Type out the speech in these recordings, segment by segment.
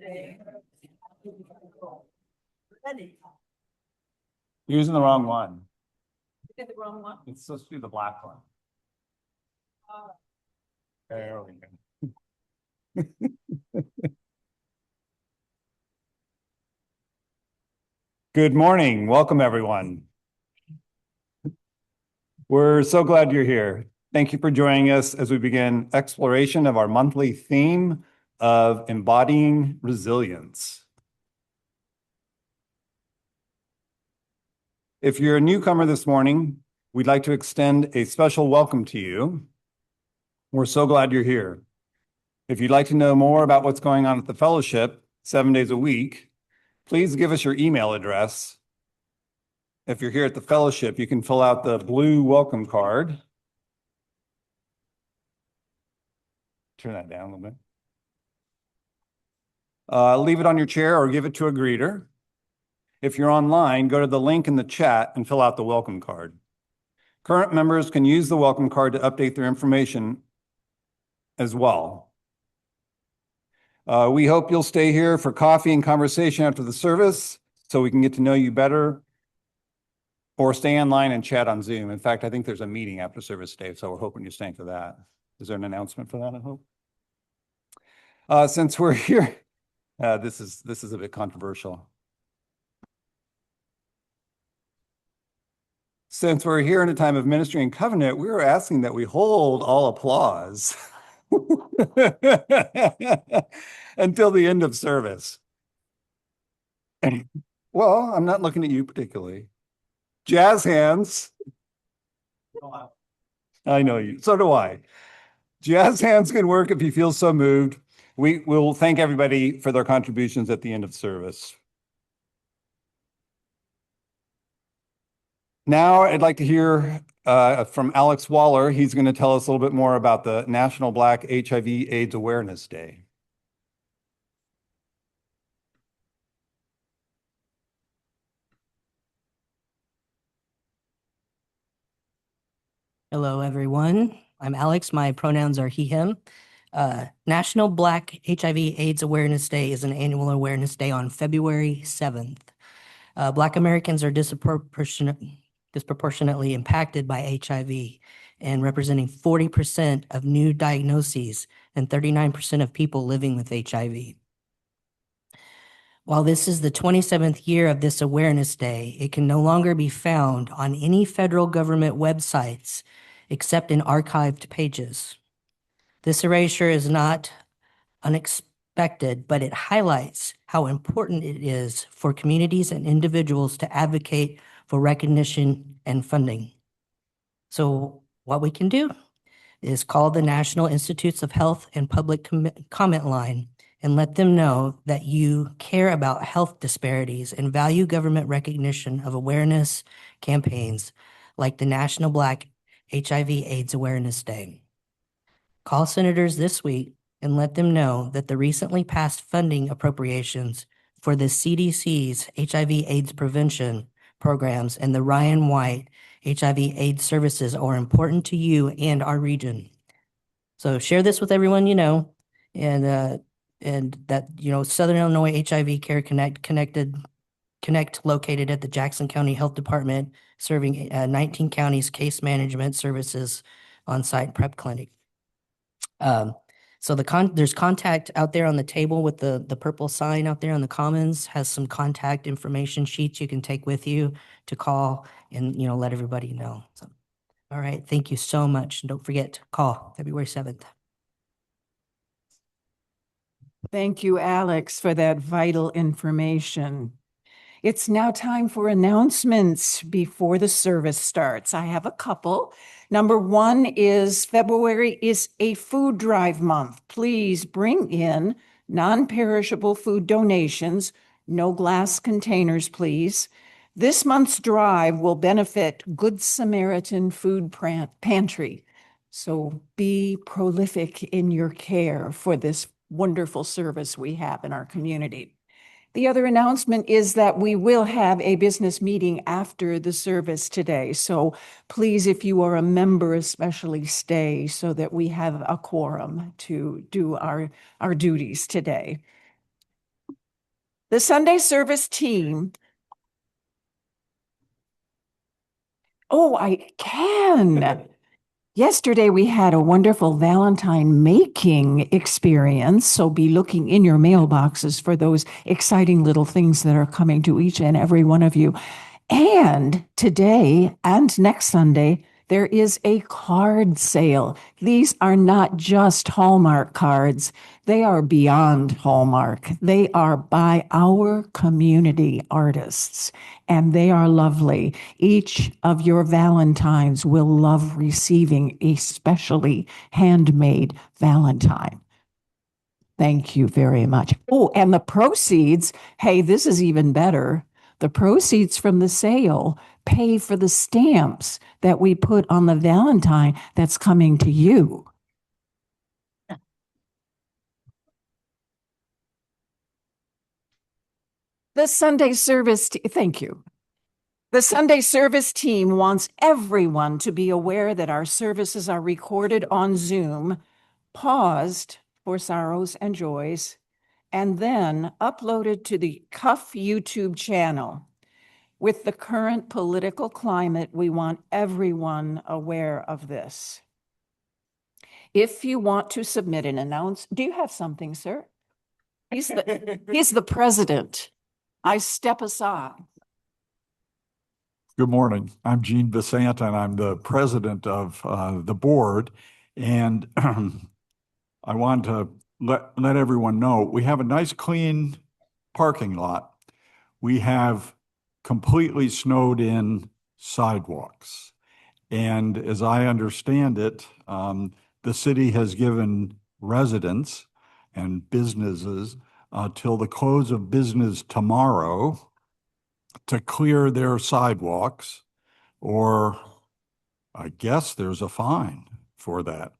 Ready. You're using the wrong one. You get the wrong one. It's supposed to be the black one. There we go. Good morning. Welcome, everyone. We're so glad you're here. Thank you for joining us as we begin exploration of our monthly theme of embodying resilience. If you're a newcomer this morning, we'd like to extend a special welcome to you. We're so glad you're here. If you'd like to know more about what's going on at the fellowship 7 days a week, please give us your email address. If you're here at the fellowship, you can fill out the blue welcome card. Turn that down a little bit. Leave it on your chair or give it to a greeter. If you're online, go to the link in the chat and fill out the welcome card. Current members can use the welcome card to update their information as well. We hope you'll stay here for coffee and conversation after the service so we can get to know you better, or stay online and chat on Zoom. In fact, I think there's a meeting after service today, so we're hoping you're staying for that. Is there an announcement for that, I hope? Since we're here, this is a bit controversial. Since we're here in a time of ministry and covenant, we are asking that we hold all applause until the end of service. Well, I'm not looking at you particularly. Jazz hands. I know you. So do I. Jazz hands can work if you feel so moved. We will thank everybody for their contributions at the end of service. Now I'd like to hear from Alex Waller. He's going to tell us a little bit more about the National Black HIV/AIDS Awareness Day. Hello, everyone. I'm Alex. My pronouns are he, him. National Black HIV/AIDS Awareness Day is an annual awareness day on February 7th. Black Americans are disproportionately impacted by HIV and representing 40% of new diagnoses and 39% of people living with HIV. While this is the 27th year of this awareness day, it can no longer be found on any federal government websites except in archived pages. This erasure is not unexpected, but it highlights how important it is for communities and individuals to advocate for recognition and funding. So what we can do is call the National Institutes of Health and Public Comment line and let them know that you care about health disparities and value government recognition of awareness campaigns like the National Black HIV/AIDS Awareness Day. Call senators this week and let them know that the recently passed funding appropriations for the CDC's HIV/AIDS prevention programs and the Ryan White HIV/AIDS services are important to you and our region. So share this with everyone you know, and that, Southern Illinois HIV Care Connect located at the Jackson County Health Department, serving 19 counties case management services on-site PrEP clinic. So there's contact out there on the table with the purple sign out there on the commons, has some contact information sheets you can take with you to call and, let everybody know. So, all right. Thank you so much. And don't forget to call February 7th. Thank you, Alex, for that vital information. It's now time for announcements before the service starts. I have a couple. Number one is February is a food drive month. Please bring in non-perishable food donations, no glass containers, please. This month's drive will benefit Good Samaritan Food Pantry. So be prolific in your care for this wonderful service we have in our community. The other announcement is that we will have a business meeting after the service today. So please, if you are a member, especially stay so that we have a quorum to do our duties today. The Sunday service team. Oh, I can. Yesterday, we had a wonderful Valentine making experience. So be looking in your mailboxes for those exciting little things that are coming to each and every one of you. And today and next Sunday, there is a card sale. These are not just Hallmark cards. They are beyond Hallmark. They are by our community artists, and they are lovely. Each of your Valentines will love receiving a specially handmade Valentine. Thank you very much. Oh, and the proceeds, hey, this is even better. The proceeds from the sale pay for the stamps that we put on the Valentine that's coming to you. The Sunday service, thank you. The Sunday service team wants everyone to be aware that our services are recorded on Zoom, paused for sorrows and joys, and then uploaded to the Cuff YouTube channel. With the current political climate, we want everyone aware of this. If you want to submit an announcement, do you have something, sir? He's the president. I step aside. Good morning. I'm Gene Visanta, and I'm the president of the board. And I want to let everyone know we have a nice, clean parking lot. We have completely snowed in sidewalks. And as I understand it, the city has given residents and businesses till the close of business tomorrow to clear their sidewalks, or I guess there's a fine for that.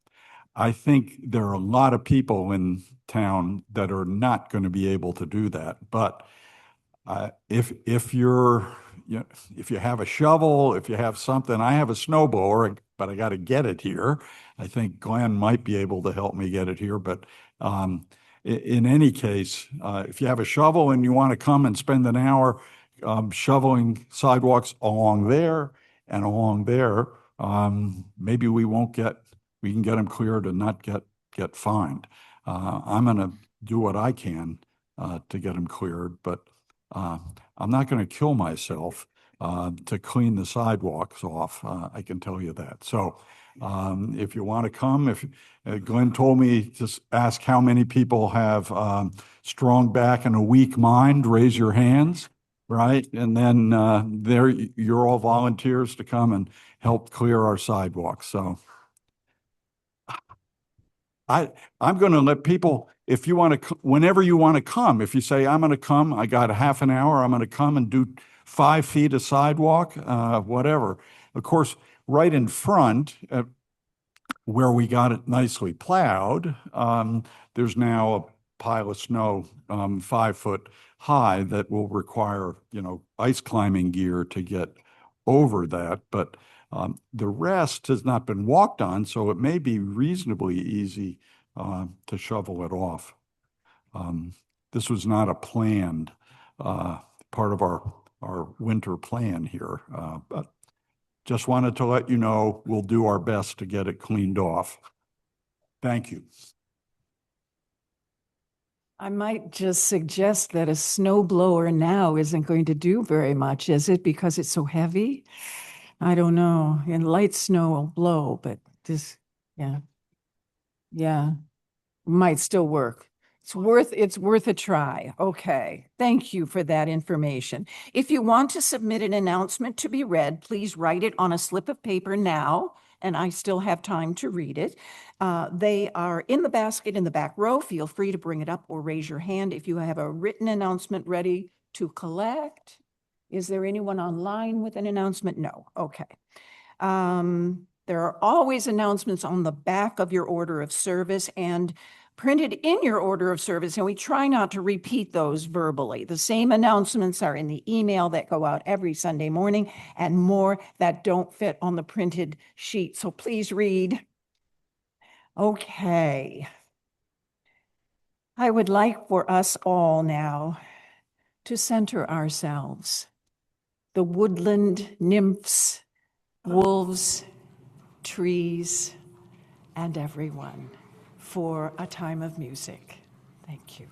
I think there are a lot of people in town that are not going to be able to do that. But if you're, if you have a shovel, if you have something, I have a snow blower, but I got to get it here. I think Glenn might be able to help me get it here. But in any case, if you have a shovel and you want to come and spend an hour shoveling sidewalks along there and along there, maybe we can get them cleared and not get fined. I'm going to do what I can to get them cleared, but I'm not going to kill myself to clean the sidewalks off. I can tell you that. So if you want to come, if Glenn told me to ask how many people have strong back and a weak mind, raise your hands, right? And then there you're all volunteers to come and help clear our sidewalks. So I'm going to let people, if you want to, whenever you want to come, if you say, I'm going to come, I got a half an hour, I'm going to come and do 5 feet of sidewalk, whatever. Of course, right in front, where we got it nicely plowed, there's now a pile of snow 5 foot high that will require, ice climbing gear to get over that. But the rest has not been walked on, so it may be reasonably easy to shovel it off. This was not a planned part of our winter plan here, but just wanted to let you know we'll do our best to get it cleaned off. Thank you. I might just suggest that a snow blower now isn't going to do very much, is it? Because it's so heavy? I don't know. And light snow will blow, but this, yeah, might still work. It's worth a try. Okay. Thank you for that information. If you want to submit an announcement to be read, please write it on a slip of paper now, and I still have time to read it. They are in the basket in the back row. Feel free to bring it up or raise your hand if you have a written announcement ready to collect. Is there anyone online with an announcement? No. Okay. There are always announcements on the back of your order of service and printed in your order of service, and we try not to repeat those verbally. The same announcements are in the email that go out every Sunday morning and more that don't fit on the printed sheet. So please read. Okay. I would like for us all now to center ourselves, the woodland nymphs, wolves, trees, and everyone, for a time of music. Thank you.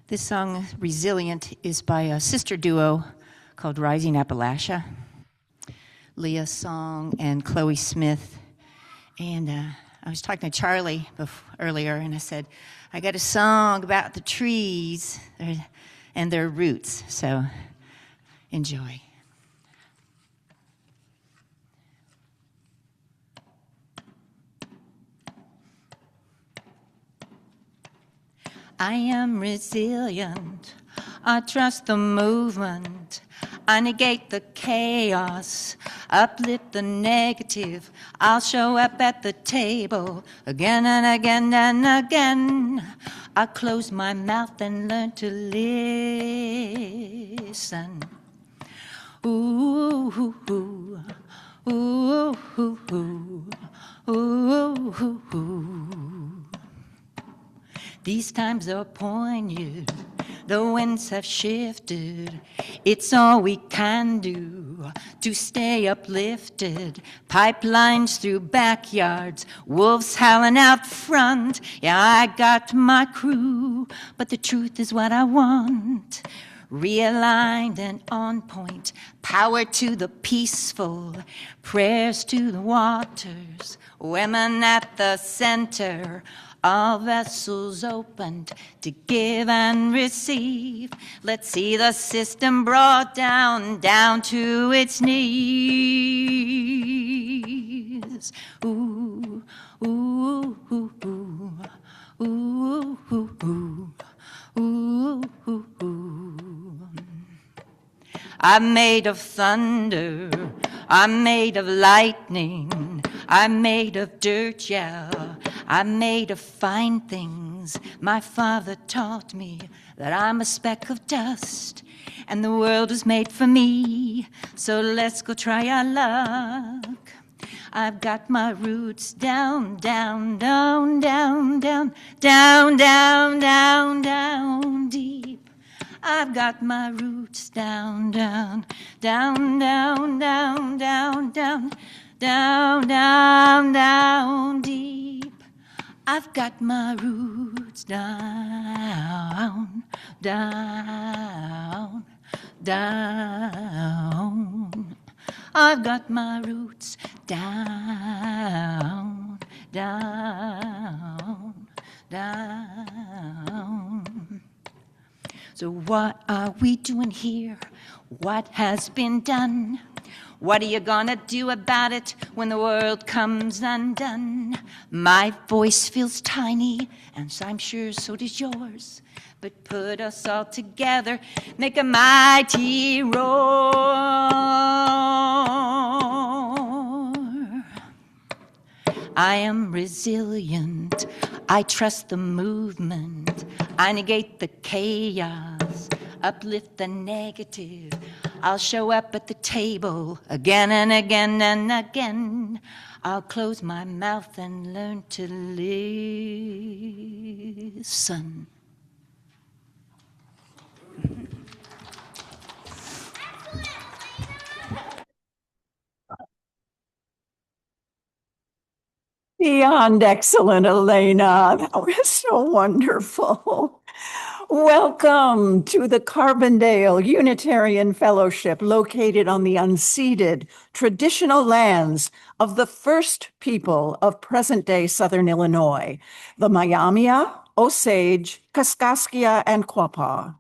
This song, Resilient, is by a sister duo called Rising Appalachia. Leah Song and Chloe Smith. And I was talking to Charlie earlier, and I said, I got a song about the trees and their roots, so enjoy. I am resilient. I trust the movement. I negate the chaos, uplift the negative. I'll show up at the table again and again and again. I close my mouth and learn to listen. Ooh, ooh, ooh, ooh, ooh, ooh, ooh, ooh, ooh. These times are poignant, the winds have shifted. It's all we can do to stay uplifted. Pipelines through backyards, wolves howling out front. Yeah, I got my crew, but the truth is what I want. Realigned and on point, power to the peaceful, prayers to the waters, women at the center. All vessels opened to give and receive. Let's see the system brought down to its knees. Ooh, ooh, ooh, ooh, ooh, ooh, ooh, ooh, ooh, ooh. I'm made of thunder, I'm made of lightning, I'm made of dirt, yeah, I'm made of fine things. My father taught me that I'm a speck of dust, and the world is made for me, so let's go try our luck. I've got my roots down, down, down, down, down, down, down, down, down, deep. I've got my roots down, down, down, down, down, down, down, down, down, down, deep. I've got my roots down, down, down. I've got my roots down, down, down. So what are we doing here? What has been done? What are you gonna do about it when the world comes undone? My voice feels tiny, and I'm sure so does yours. But put us all together, make a mighty roar. I am resilient. I trust the movement. I negate the chaos, uplift the negative. I'll show up at the table again and again and again. I'll close my mouth and learn to listen. Beyond excellent, Elena. That was so wonderful. Welcome to the Carbondale Unitarian Fellowship, located on the unceded traditional lands of the first people of present-day Southern Illinois, the Miamia, Osage, Kaskaskia, and Quapaw.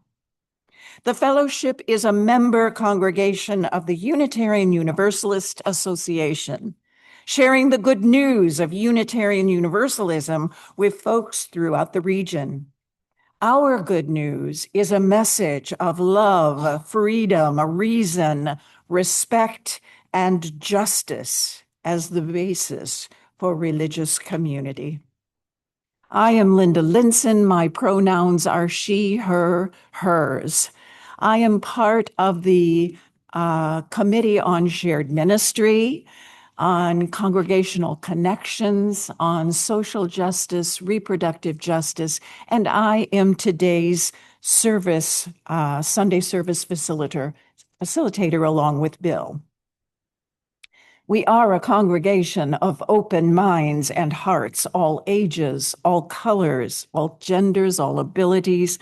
The fellowship is a member congregation of the Unitarian Universalist Association, sharing the good news of Unitarian Universalism with folks throughout the region. Our good news is a message of love, freedom, reason, respect, and justice as the basis for religious community. I am Linda Linson. My pronouns are she, her, hers. I am part of the Committee on Shared Ministry, on congregational connections, on social justice, reproductive justice, and I am today's Sunday service facilitator along with Bill. We are a congregation of open minds and hearts, all ages, all colors, all genders, all abilities,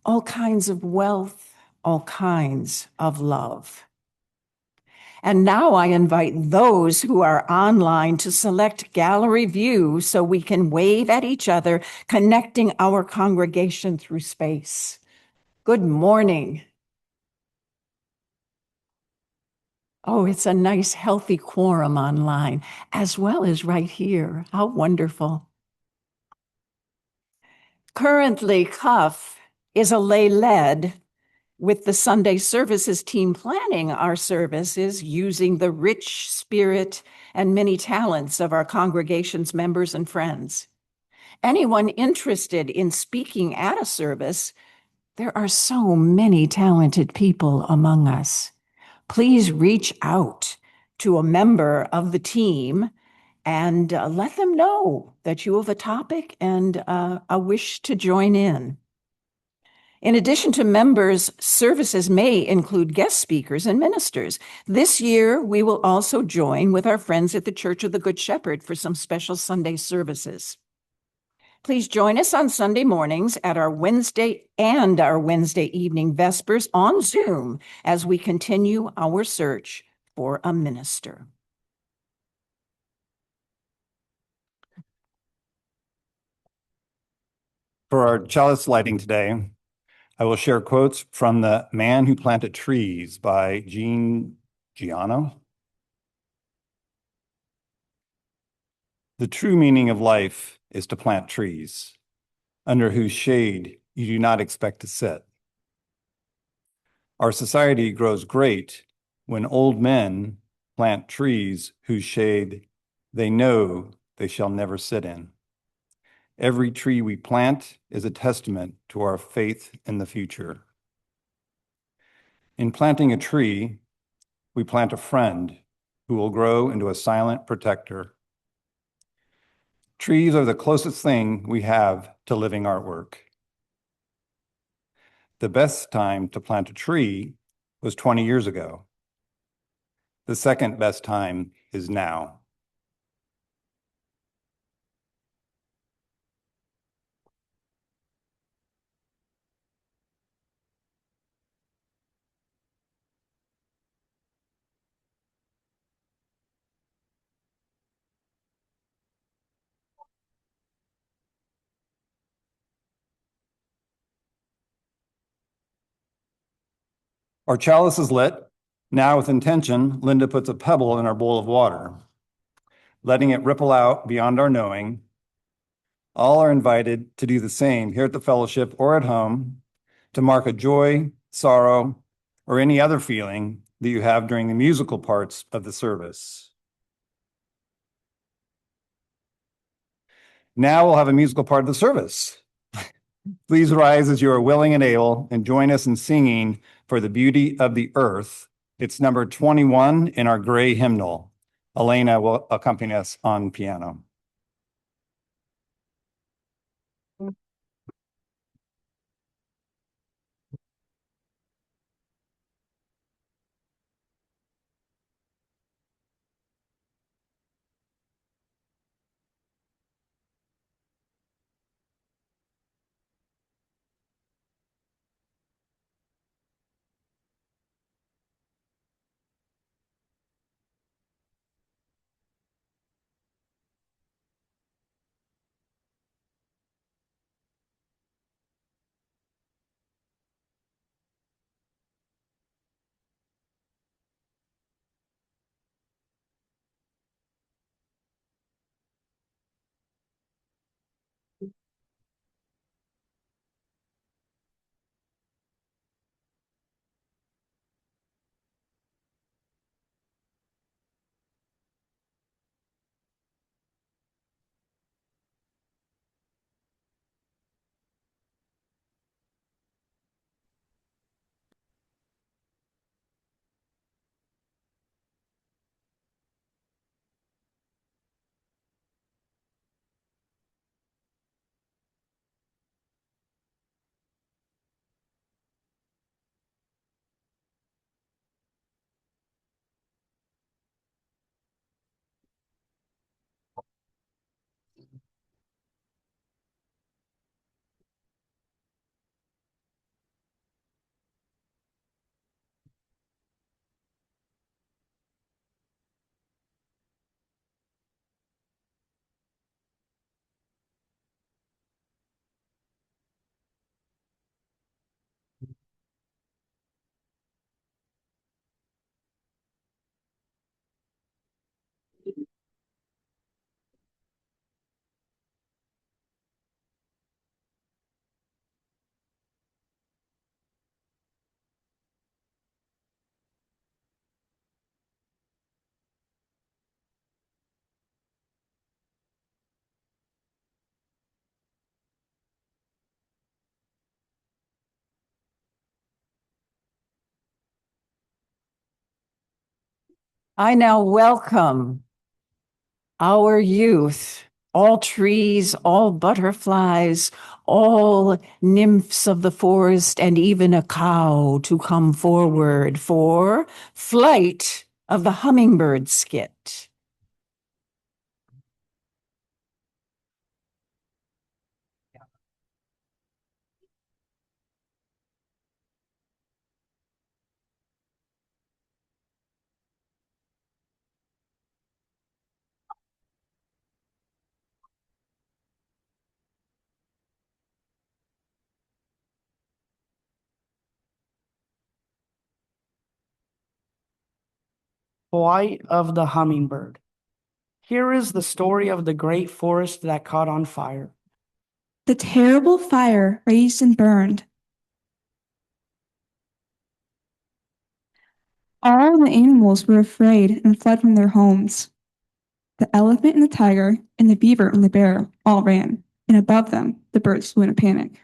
all kinds of wealth, all kinds of love. And now I invite those who are online to select gallery view so we can wave at each other, connecting our congregation through space. Good morning. Oh, it's a nice, healthy quorum online, as well as right here. How wonderful. Currently, CUF is a lay-led, with the Sunday services team planning our services using the rich spirit and many talents of our congregation's members and friends. Anyone interested in speaking at a service, there are so many talented people among us. Please reach out to a member of the team and let them know that you have a topic and a wish to join in. In addition to members, services may include guest speakers and ministers. This year, we will also join with our friends at the Church of the Good Shepherd for some special Sunday services. Please join us on Sunday mornings at our Wednesday and our Wednesday evening Vespers on Zoom as we continue our search for a minister. For our chalice lighting today, I will share quotes from The Man Who Planted Trees by Jean Giano. The true meaning of life is to plant trees, under whose shade you do not expect to sit. Our society grows great when old men plant trees whose shade they know they shall never sit in. Every tree we plant is a testament to our faith in the future. In planting a tree, we plant a friend who will grow into a silent protector. Trees are the closest thing we have to living artwork. The best time to plant a tree was 20 years ago. The second best time is now. Our chalice is lit. Now, with intention, Linda puts a pebble in our bowl of water, letting it ripple out beyond our knowing. All are invited to do the same here at the fellowship or at home to mark a joy, sorrow, or any other feeling that you have during the musical parts of the service. Now we'll have a musical part of the service. Please rise as you are willing and able and join us in singing For the Beauty of the Earth. It's number 21 in our gray hymnal. Elena will accompany us on piano. I now welcome our youth, all trees, all butterflies, all nymphs of the forest, and even a cow to come forward for Flight of the Hummingbird skit. Flight of the Hummingbird. Here is the story of the great forest that caught on fire. The terrible fire raged and burned. All the animals were afraid and fled from their homes. The elephant and the tiger and the beaver and the bear all ran, and above them the birds flew in a panic.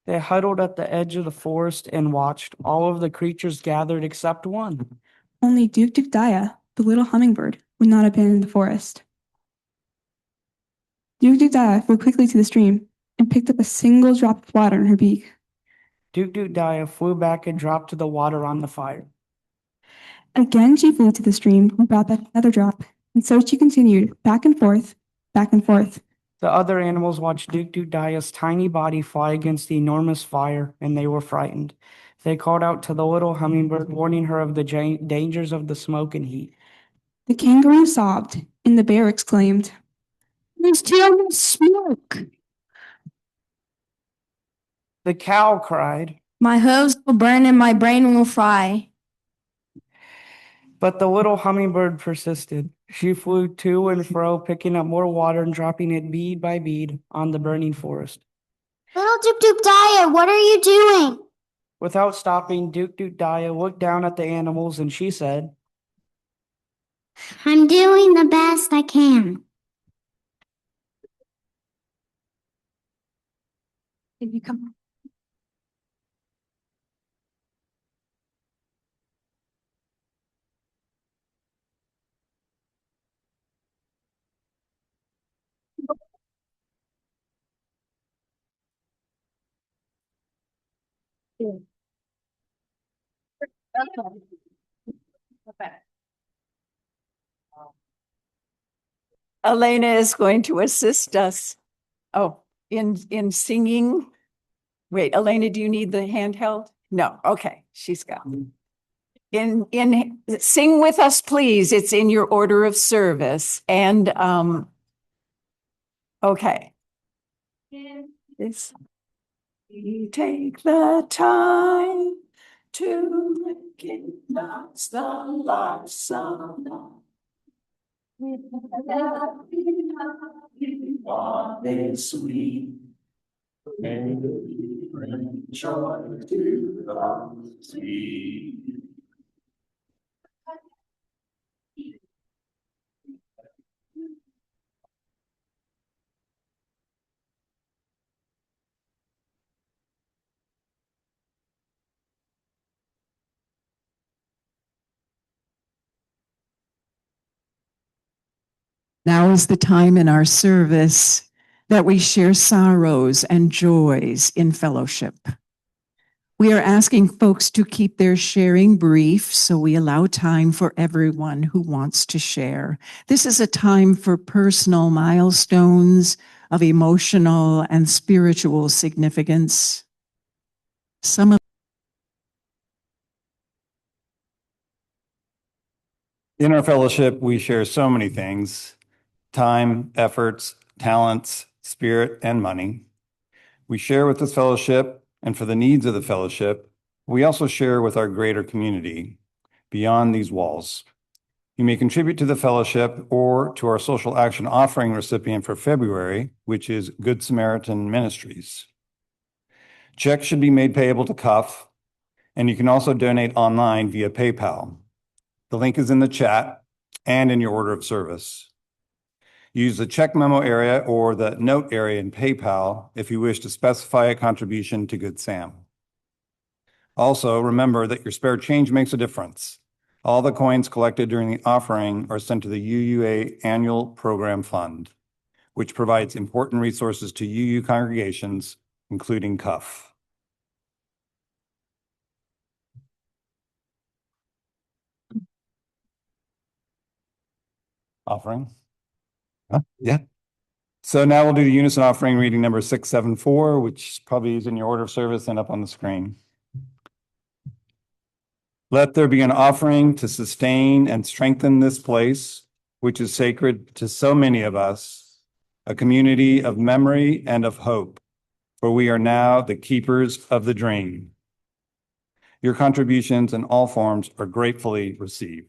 They huddled at the edge of the forest and watched. All of the creatures gathered except one. Only Duke Dukdaya, the little hummingbird, would not abandon the forest. Duke Dukdaya flew quickly to the stream and picked up a single drop of water in her beak. Duke Dukdaya flew back and dropped the water on the fire. Again she flew to the stream and brought back another drop, and so she continued, back and forth, back and forth. The other animals watched Duke Dukdaya's tiny body fly against the enormous fire, and they were frightened. They called out to the little hummingbird, warning her of the dangers of the smoke and heat. The kangaroo sobbed, and the bear exclaimed, "There's too much smoke." The cow cried, My hooves will burn and my brain will fry. but the little hummingbird persisted. She flew to and fro, picking up more water and dropping it bead by bead on the burning forest. Little Duke Dukdaya, what are you doing? Without stopping, Duke Dukdaya looked down at the animals and she said, I'm doing the best I can. If you come Elena is going to assist us. Oh, in singing. Wait, Elena, do you need the handheld? No, okay, she's got. In sing with us, please. It's in your order of service. And okay. This we take the time to recognize the life song. What is sweet? May we bring joy to the sweet. Now is the time in our service that we share sorrows and joys in fellowship. We are asking folks to keep their sharing brief, so we allow time for everyone who wants to share. This is a time for personal milestones of emotional and spiritual significance. In our fellowship, we share so many things: time, efforts, talents, spirit, and money. We share with this fellowship, and for the needs of the fellowship, we also share with our greater community beyond these walls. You may contribute to the fellowship or to our social action offering recipient for February, which is Good Samaritan Ministries. Checks should be made payable to Cuff, and you can also donate online via PayPal. The link is in the chat and in your order of service. Use the check memo area or the note area in PayPal if you wish to specify a contribution to Good Sam. Also, remember that your spare change makes a difference. All the coins collected during the offering are sent to the UUA Annual Program Fund, which provides important resources to UU congregations, including CUF. Offering? Huh? Yeah. So now we'll do the unison offering, reading number 674, which probably is in your order of service and up on the screen. Let there be an offering to sustain and strengthen this place, which is sacred to so many of us, a community of memory and of hope, for we are now the keepers of the dream. Your contributions in all forms are gratefully received.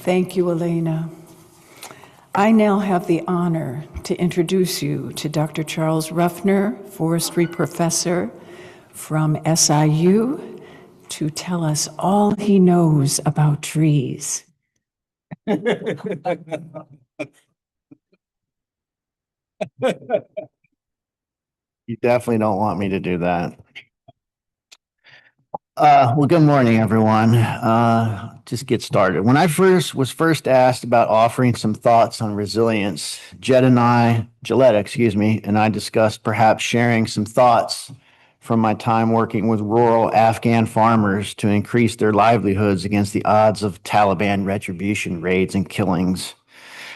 Thank you, Elena. I now have the honor to introduce you to Dr. Charles Ruffner, forestry professor from SIU, to tell us all he knows about trees. You definitely don't want me to do that. Well, good morning, everyone. Just get started. When I was first asked about offering some thoughts on resilience, Gillette, and I discussed perhaps sharing some thoughts from my time working with rural Afghan farmers to increase their livelihoods against the odds of Taliban retribution raids and killings.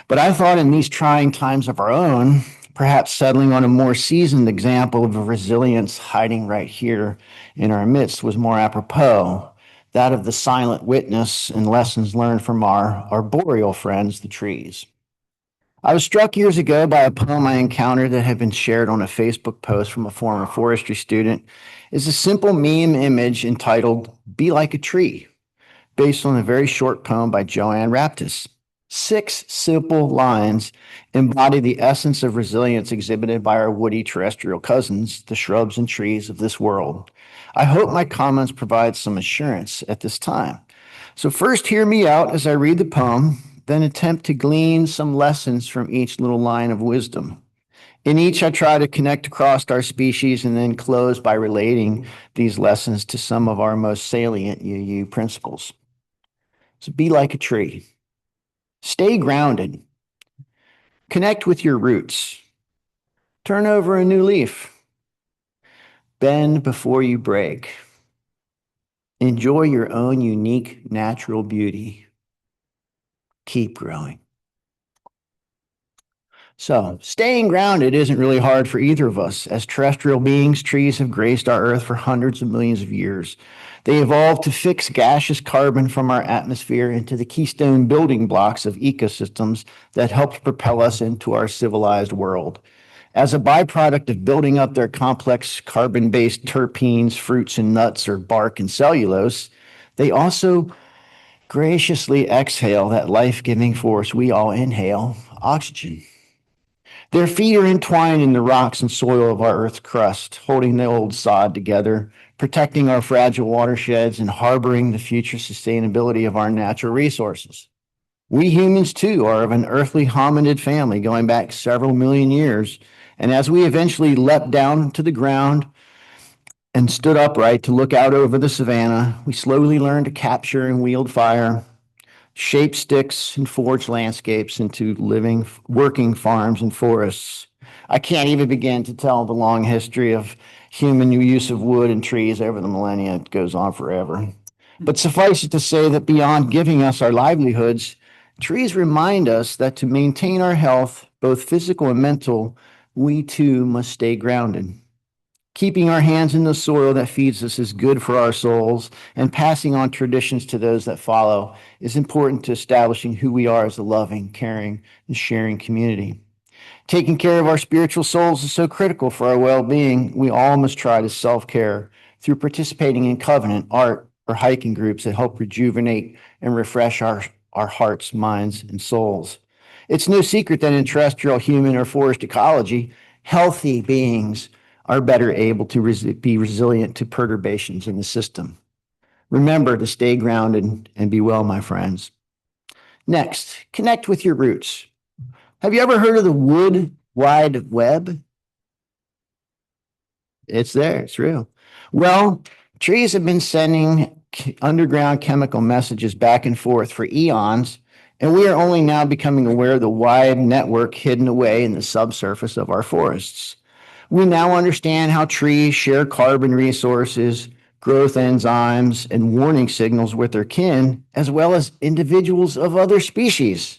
But I thought in these trying times of our own, perhaps settling on a more seasoned example of a resilience hiding right here in our midst was more apropos, that of the silent witness and lessons learned from our arboreal friends, the trees. I was struck years ago by a poem I encountered that had been shared on a Facebook post from a former forestry student. It's a simple meme image entitled, "Be Like a Tree," based on a very short poem by Joanne Raptis. 6 simple lines embody the essence of resilience exhibited by our woody terrestrial cousins, the shrubs and trees of this world. I hope my comments provide some assurance at this time. So first, hear me out as I read the poem, then attempt to glean some lessons from each little line of wisdom. In each, I try to connect across our species and then close by relating these lessons to some of our most salient UU principles. So be like a tree. Stay grounded. Connect with your roots. Turn over a new leaf. Bend before you break. Enjoy your own unique natural beauty. Keep growing. So, staying grounded isn't really hard for either of us. As terrestrial beings, trees have graced our earth for hundreds of millions of years. They evolved to fix gaseous carbon from our atmosphere into the keystone building blocks of ecosystems that helped propel us into our civilized world. As a byproduct of building up their complex carbon-based terpenes, fruits and nuts, or bark and cellulose, they also graciously exhale that life-giving force we all inhale, oxygen. Their feet are entwined in the rocks and soil of our Earth's crust, holding the old sod together, protecting our fragile watersheds, and harboring the future sustainability of our natural resources. We humans, too, are of an earthly hominid family going back several million years, and as we eventually leapt down to the ground and stood upright to look out over the savanna, we slowly learned to capture and wield fire, shape sticks and forge landscapes into living, working farms and forests. I can't even begin to tell the long history of human use of wood and trees over the millennia. It goes on forever. But suffice it to say that beyond giving us our livelihoods, trees remind us that to maintain our health, both physical and mental, we too must stay grounded. Keeping our hands in the soil that feeds us is good for our souls, and passing on traditions to those that follow is important to establishing who we are as a loving, caring, and sharing community. Taking care of our spiritual souls is so critical for our well-being. We all must try to self-care through participating in covenant, art, or hiking groups that help rejuvenate and refresh our hearts, minds, and souls. It's no secret that in terrestrial, human, or forest ecology, healthy beings are better able to be resilient to perturbations in the system. Remember to stay grounded and be well, my friends. Next, connect with your roots. Have you ever heard of the Wood Wide Web? It's there, it's real. Well, trees have been sending underground chemical messages back and forth for eons, and we are only now becoming aware of the wide network hidden away in the subsurface of our forests. We now understand how trees share carbon resources, growth enzymes, and warning signals with their kin, as well as individuals of other species.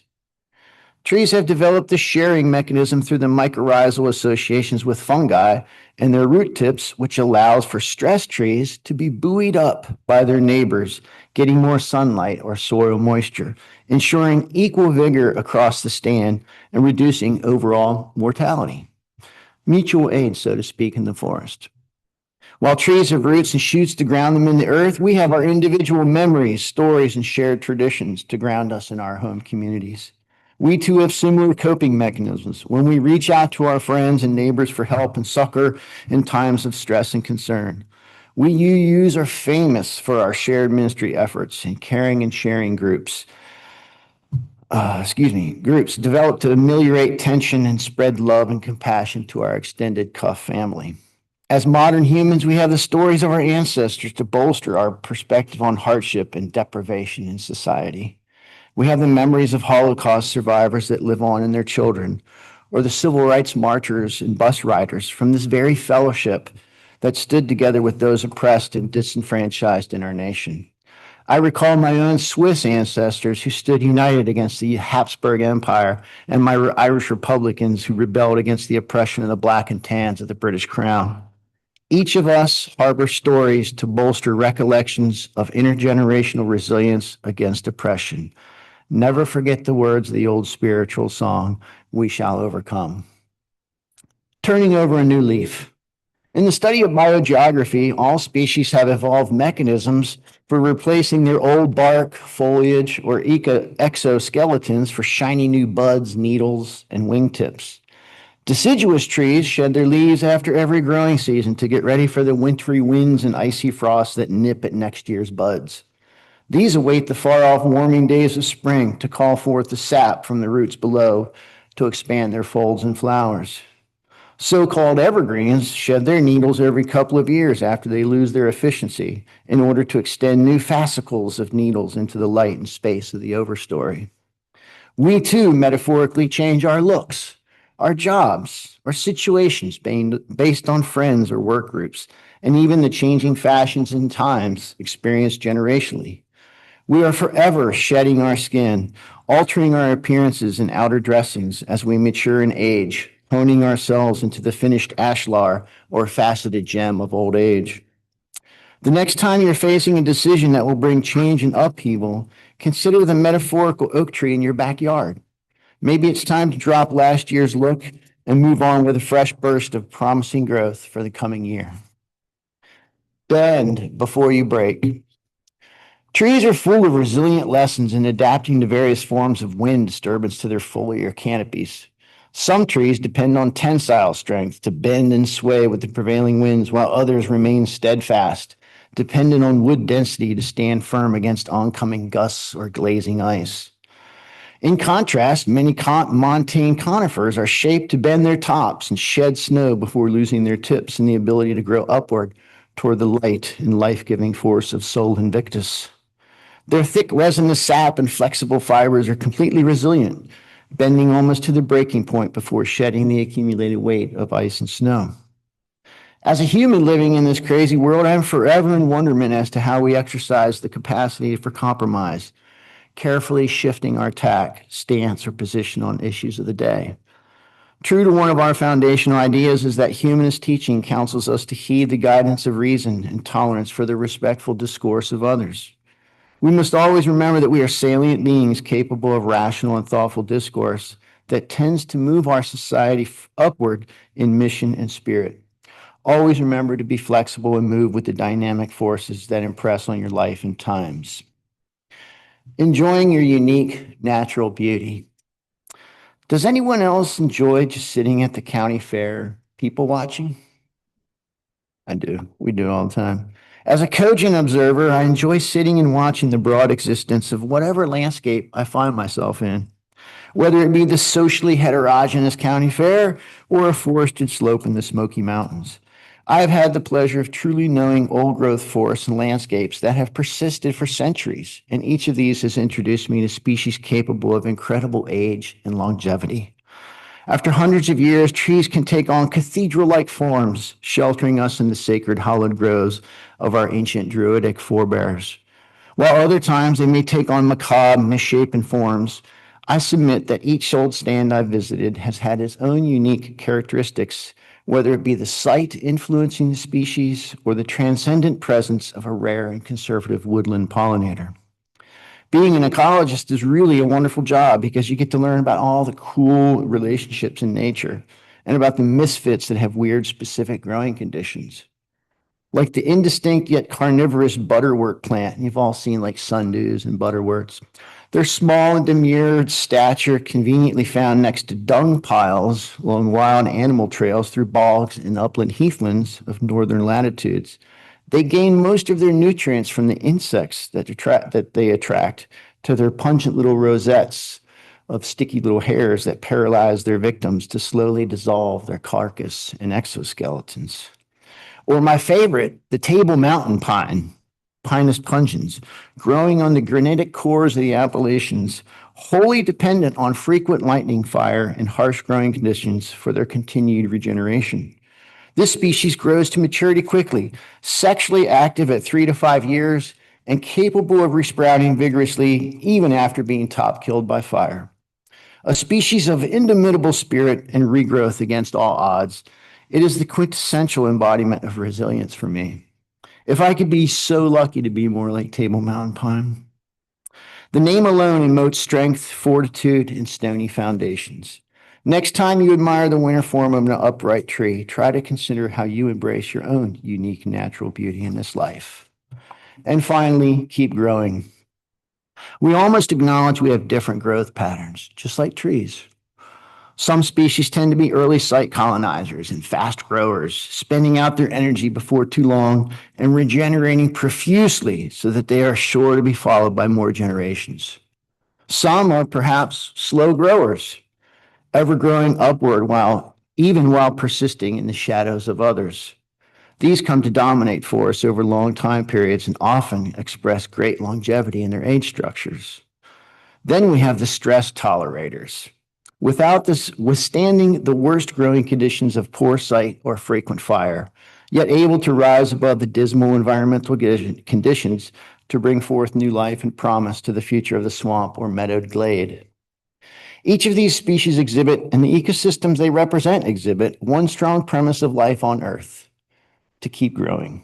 Trees have developed the sharing mechanism through the mycorrhizal associations with fungi and their root tips, which allows for stressed trees to be buoyed up by their neighbors, getting more sunlight or soil moisture, ensuring equal vigor across the stand and reducing overall mortality. Mutual aid, so to speak, in the forest. While trees have roots and shoots to ground them in the earth, we have our individual memories, stories, and shared traditions to ground us in our home communities. We too have similar coping mechanisms when we reach out to our friends and neighbors for help and succor in times of stress and concern. We UUs are famous for our shared ministry efforts and caring and sharing groups. Groups developed to ameliorate tension and spread love and compassion to our extended Cuff family. As modern humans, we have the stories of our ancestors to bolster our perspective on hardship and deprivation in society. We have the memories of Holocaust survivors that live on in their children, or the civil rights marchers and bus riders from this very fellowship that stood together with those oppressed and disenfranchised in our nation. I recall my own Swiss ancestors who stood united against the Habsburg Empire and my Irish Republicans who rebelled against the oppression of the Black and Tans of the British Crown. Each of us harbor stories to bolster recollections of intergenerational resilience against oppression. Never forget the words of the old spiritual song, "We shall overcome." Turning over a new leaf. In the study of biogeography, all species have evolved mechanisms for replacing their old bark, foliage, or exoskeletons for shiny new buds, needles, and wingtips. Deciduous trees shed their leaves after every growing season to get ready for the wintry winds and icy frosts that nip at next year's buds. These await the far-off warming days of spring to call forth the sap from the roots below to expand their folds and flowers. So-called evergreens shed their needles every couple of years after they lose their efficiency in order to extend new fascicles of needles into the light and space of the overstory. We too metaphorically change our looks, our jobs, our situations based on friends or work groups, and even the changing fashions and times experienced generationally. We are forever shedding our skin, altering our appearances and outer dressings as we mature in age, honing ourselves into the finished ashlar or faceted gem of old age. The next time you're facing a decision that will bring change and upheaval, consider the metaphorical oak tree in your backyard. Maybe it's time to drop last year's look and move on with a fresh burst of promising growth for the coming year. Bend before you break. Trees are full of resilient lessons in adapting to various forms of wind disturbance to their foliar canopies. Some trees depend on tensile strength to bend and sway with the prevailing winds, while others remain steadfast, dependent on wood density to stand firm against oncoming gusts or glazing ice. In contrast, many montane conifers are shaped to bend their tops and shed snow before losing their tips and the ability to grow upward toward the light and life-giving force of Sol Invictus. Their thick resinous sap and flexible fibers are completely resilient, bending almost to the breaking point before shedding the accumulated weight of ice and snow. As a human living in this crazy world, I'm forever in wonderment as to how we exercise the capacity for compromise, carefully shifting our tack, stance, or position on issues of the day. True to one of our foundational ideas is that humanist teaching counsels us to heed the guidance of reason and tolerance for the respectful discourse of others. We must always remember that we are salient beings capable of rational and thoughtful discourse that tends to move our society upward in mission and spirit. Always remember to be flexible and move with the dynamic forces that impress on your life and times. Enjoying your unique natural beauty. Does anyone else enjoy just sitting at the county fair, people watching? I do. We do all the time. As a cogent observer, I enjoy sitting and watching the broad existence of whatever landscape I find myself in, whether it be the socially heterogeneous county fair or a forested slope in the Smoky Mountains. I have had the pleasure of truly knowing old-growth forests and landscapes that have persisted for centuries, and each of these has introduced me to species capable of incredible age and longevity. After hundreds of years, trees can take on cathedral-like forms, sheltering us in the sacred hallowed groves of our ancient druidic forebears. While other times they may take on macabre, misshapen forms, I submit that each old stand I've visited has had its own unique characteristics, whether it be the site influencing the species or the transcendent presence of a rare and conservative woodland pollinator. Being an ecologist is really a wonderful job because you get to learn about all the cool relationships in nature and about the misfits that have weird specific growing conditions. like the indistinct yet carnivorous butterwort plant. You've all seen like sundews and butterworts. Their small and demure stature conveniently found next to dung piles along wild animal trails through bogs and upland heathlands of northern latitudes. They gain most of their nutrients from the insects that they attract to their pungent little rosettes of sticky little hairs that paralyze their victims to slowly dissolve their carcass and exoskeletons. Or my favorite, the Table Mountain pine, Pinus pungens, growing on the granitic cores of the Appalachians, wholly dependent on frequent lightning fire and harsh growing conditions for their continued regeneration. This species grows to maturity quickly, sexually active at 3 to 5 years, and capable of resprouting vigorously even after being top killed by fire. A species of indomitable spirit and regrowth against all odds, it is the quintessential embodiment of resilience for me. If I could be so lucky to be more like Table Mountain pine. The name alone emotes strength, fortitude, and stony foundations. Next time you admire the winter form of an upright tree, try to consider how you embrace your own unique natural beauty in this life. And finally, keep growing. We all must acknowledge we have different growth patterns, just like trees. Some species tend to be early site colonizers and fast growers, spending out their energy before too long and regenerating profusely so that they are sure to be followed by more generations. Some are perhaps slow growers, ever growing upward even while persisting in the shadows of others. These come to dominate for us over long time periods and often express great longevity in their age structures. Then we have the stress tolerators. Without this, withstanding the worst growing conditions of poor sight or frequent fire, yet able to rise above the dismal environmental conditions to bring forth new life and promise to the future of the swamp or meadowed glade. Each of these species exhibit, and the ecosystems they represent exhibit, one strong premise of life on Earth: to keep growing.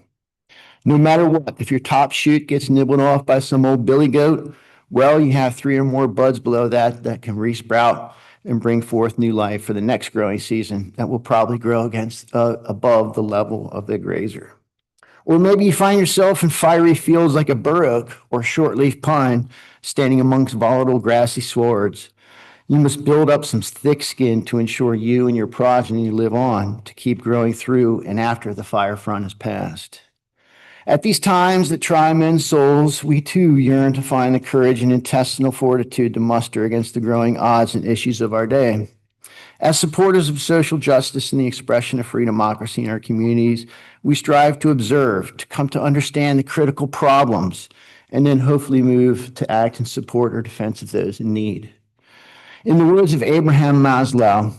No matter what, if your top shoot gets nibbled off by some old billy goat, well, you have 3 or more buds below that can resprout and bring forth new life for the next growing season that will probably grow above the level of the grazer. Or maybe you find yourself in fiery fields like a bur oak or shortleaf pine, standing amongst volatile grassy swards. You must build up some thick skin to ensure you and your progeny live on to keep growing through and after the fire front has passed. At these times that try men's souls, we too yearn to find the courage and intestinal fortitude to muster against the growing odds and issues of our day. As supporters of social justice and the expression of free democracy in our communities, we strive to observe, to come to understand the critical problems, and then hopefully move to act in support or defense of those in need. In the words of Abraham Maslow,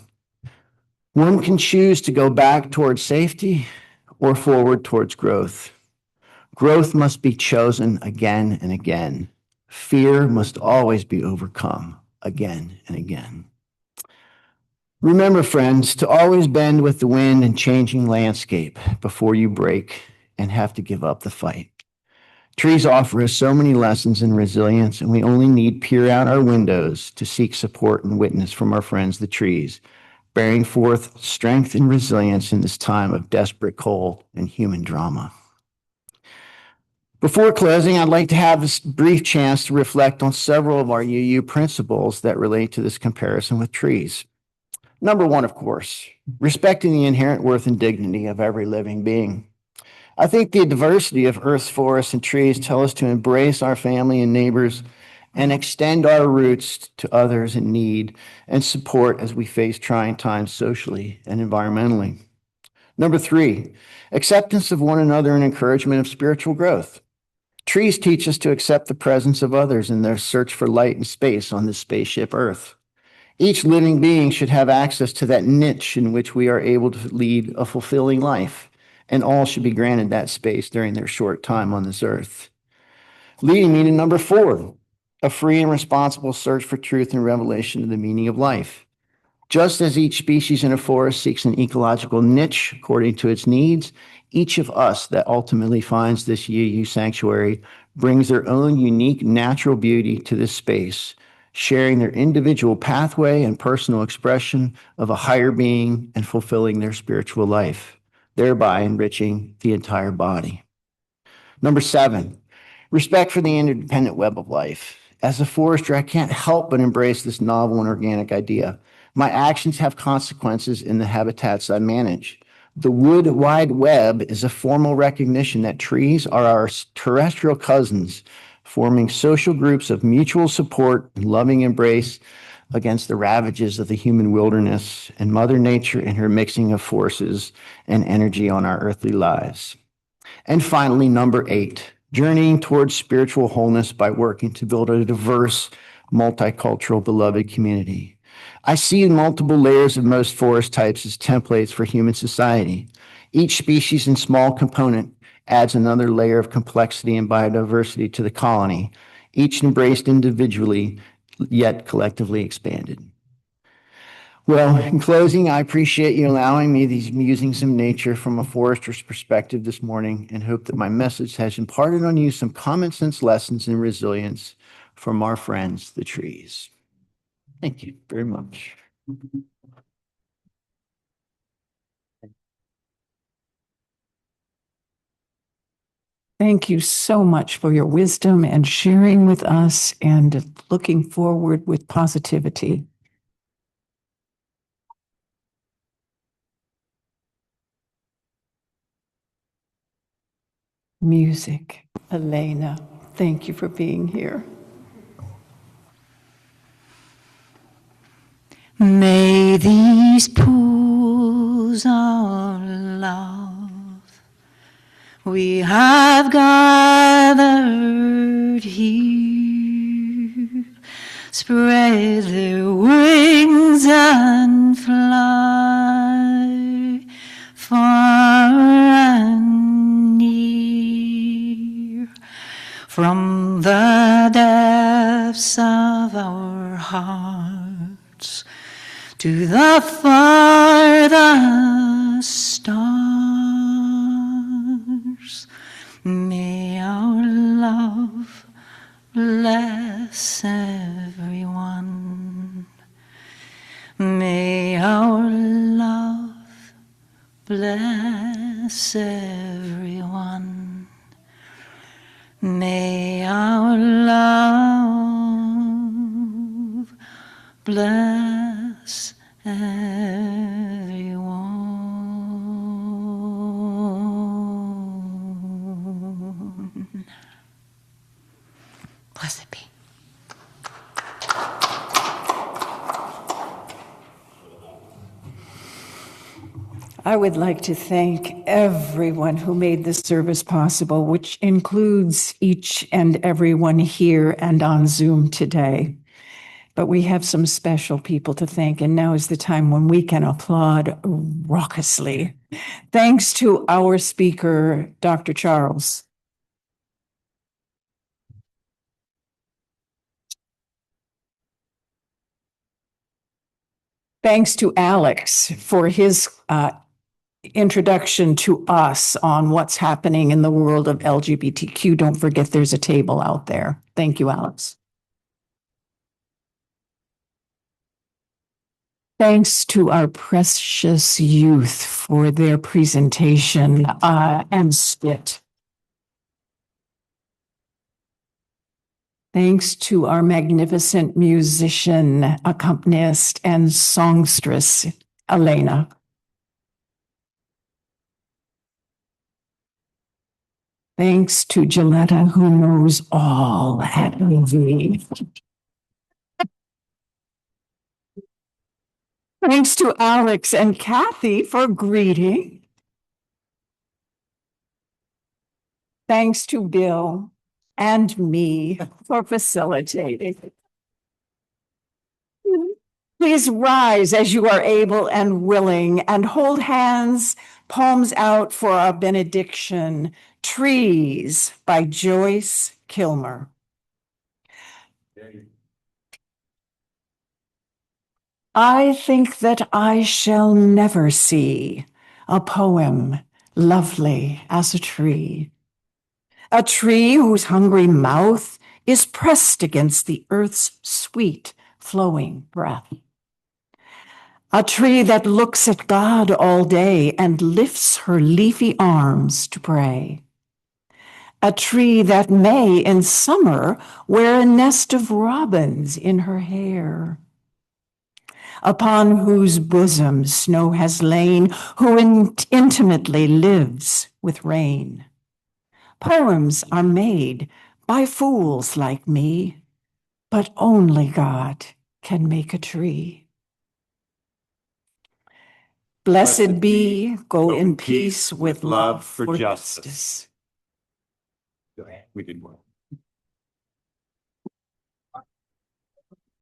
one can choose to go back towards safety or forward towards growth. Growth must be chosen again and again. Fear must always be overcome again and again. Remember, friends, to always bend with the wind and changing landscape before you break and have to give up the fight. Trees offer us so many lessons in resilience, and we only need peer out our windows to seek support and witness from our friends, the trees, bearing forth strength and resilience in this time of desperate cold and human drama. Before closing, I'd like to have this brief chance to reflect on several of our UU principles that relate to this comparison with trees. Number 1, of course, respecting the inherent worth and dignity of every living being. I think the diversity of Earth's forests and trees tell us to embrace our family and neighbors and extend our roots to others in need and support as we face trying times socially and environmentally. Number 3, acceptance of one another and encouragement of spiritual growth. Trees teach us to accept the presence of others in their search for light and space on this spaceship Earth. Each living being should have access to that niche in which we are able to lead a fulfilling life, and all should be granted that space during their short time on this earth. Leading me to number 4, a free and responsible search for truth and revelation of the meaning of life. Just as each species in a forest seeks an ecological niche according to its needs, each of us that ultimately finds this UU sanctuary brings their own unique natural beauty to this space, sharing their individual pathway and personal expression of a higher being and fulfilling their spiritual life. thereby enriching the entire body. Number 7, respect for the interdependent web of life. As a forester, I can't help but embrace this novel and organic idea. My actions have consequences in the habitats I manage. The wood wide web is a formal recognition that trees are our terrestrial cousins, forming social groups of mutual support and loving embrace against the ravages of the human wilderness and Mother Nature and her mixing of forces and energy on our earthly lives. And finally, number 8, journeying towards spiritual wholeness by working to build a diverse, multicultural, beloved community. I see multiple layers of most forest types as templates for human society. Each species and small component adds another layer of complexity and biodiversity to the colony, each embraced individually, yet collectively expanded. Well, in closing, I appreciate you allowing me these musings of nature from a forester's perspective this morning, and hope that my message has imparted on you some common sense lessons in resilience from our friends, the trees. Thank you very much. Thank you so much for your wisdom and sharing with us, and looking forward with positivity. Music. Elena, thank you for being here. May these pools of love we have gathered here spread their wings and fly far and near from the depths of our hearts to the farthest stars. May our love bless everyone. May our love bless everyone. May our love bless everyone. Blessed be. I would like to thank everyone who made this service possible, which includes each and everyone here and on Zoom today. But we have some special people to thank, and now is the time when we can applaud raucously. Thanks to our speaker, Dr. Charles. Thanks to Alex for his introduction to us on what's happening in the world of LGBTQ. Don't forget there's a table out there. Thank you, Alex. Thanks to our precious youth for their presentation and skit. Thanks to our magnificent musician, accompanist, and songstress, Elena. Thanks to Gilletta, who knows all at AV. Thanks to Alex and Kathy for greeting. Thanks to Bill and me for facilitating. Please rise as you are able and willing, and hold hands, palms out for our benediction. Trees by Joyce Kilmer. I think that I shall never see a poem lovely as a tree whose hungry mouth is pressed against the earth's sweet flowing breath. A tree that looks at God all day and lifts her leafy arms to pray. A tree that may in summer wear a nest of robins in her hair. Upon whose bosom snow has lain, who intimately lives with rain. Poems are made by fools like me, but only God can make a tree. Blessed be, go in peace with love for justice. We did well.